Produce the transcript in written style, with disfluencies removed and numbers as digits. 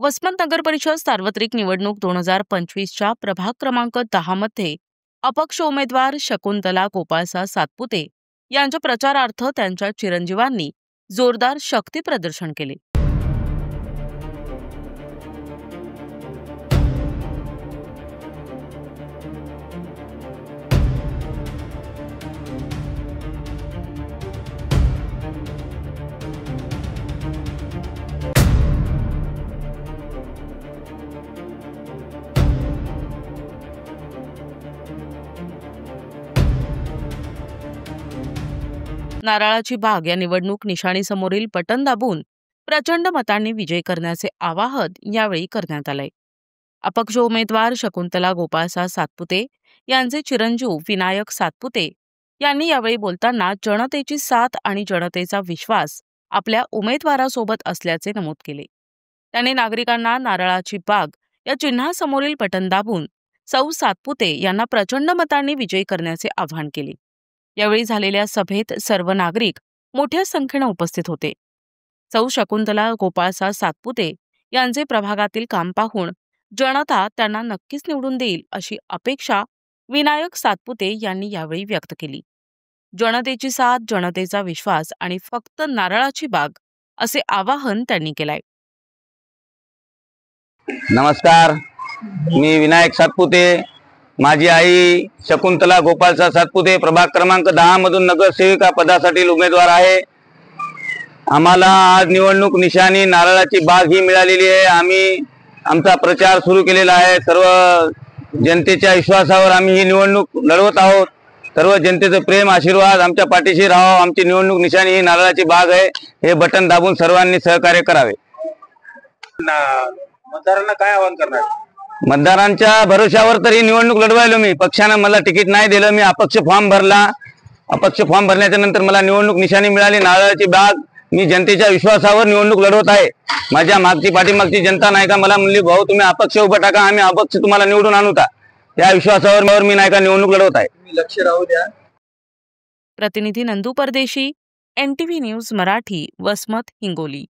वसमत नगर परिषद सार्वत्रिक निवडणूक 2025च्या प्रभाग क्रमांक 10 मध्ये अपक्ष उमेदवार शकुंतला गोपाळसा सातपुते यांच्या प्रचारार्थ त्यांच्या चिरंजीवांनी जोरदार शक्ती प्रदर्शन केले। नारळाची बाग या निवडणूक निशाणीसमोरील बटन दाबून प्रचंड मतांनी विजय करण्याचे आवाहन यावेळी करण्यात आले। अपक्ष उमेदवार शकुंतला गोपाळसा सातपुते यांचे चिरंजीव विनायक सातपुते यांनी यावेळी बोलताना जनतेची साथ आणि जनतेचा विश्वास आपल्या उमेदवारासोबत असल्याचे नमूद केले। त्यांनी नागरिकांना नारळाची बाग या चिन्हासमोरील बटन दाबून सौ सातपुते यांना प्रचंड मतांनी विजयी करण्याचे आवाहन केले। यावेळी झालेल्या सभेत सर्व नागरिक मोठ्या संख्येने उपस्थित होते। सौ शकुंतला गोपाळसा सातपुते यांचे प्रभागातील काम पाहून जनता त्यांना नक्कीच निवडून देईल अशी अपेक्षा विनायक सातपुते यांनी यावेळी व्यक्त केली। जनतेची साथ, जनतेचा विश्वास आणि फक्त नारळाची बाग असे आवाहन त्यांनी केले। नमस्कार, मी विनायक सातपुते। माझी आई शकुंतला गोपाळसा सातपुते प्रभाग क्रमांक 10 मधून नगरसेविका पदासाठी उमेदवार आहे। आम्हाला आज निवडणूक निशाणी नारळाची बाग ही मिळालेली आहे। आम्ही आमचा प्रचार सुरू केलेला आहे। सर्व जनतेच्या विश्वासावर आम्ही ही निवडणूक लढवत आहोत। सर्व जनतेचं प्रेम आशीर्वाद आमच्या पाठीशी राहावं। आमची निवडणूक निशाणी ही नारळाची बाग आहे। हे बटन दाबून सर्वांनी सहकार्य करावे। मतदारांना काय आवाहन करणार? मतदारांच्या भरोशावर तरी निवडणूक लढवायलो मी। पक्षाने मला तिकीट नाही दिलं। मी अपक्ष फॉर्म भरला। अपक्ष फॉर्म भरल्याच्या नंतर मला निवडणूक निशाणी मिळाली नारळाची बाग। मी जनतेच्या विश्वासावर निवडणूक लढवत आहे। माझ्या पाठीमागची जनता नाही का मला म्हणली, भाऊ तुम्ही अपक्ष उभं टाका, आम्ही अपक्ष तुम्हाला निवडून आणूता। त्या विश्वासावर मी नाही का निवडणूक लढवत आहे। लक्ष राहू द्या। प्रतिनिधी नंदू परदेशी, NTV न्यूज मराठी, वसमत, हिंगोली।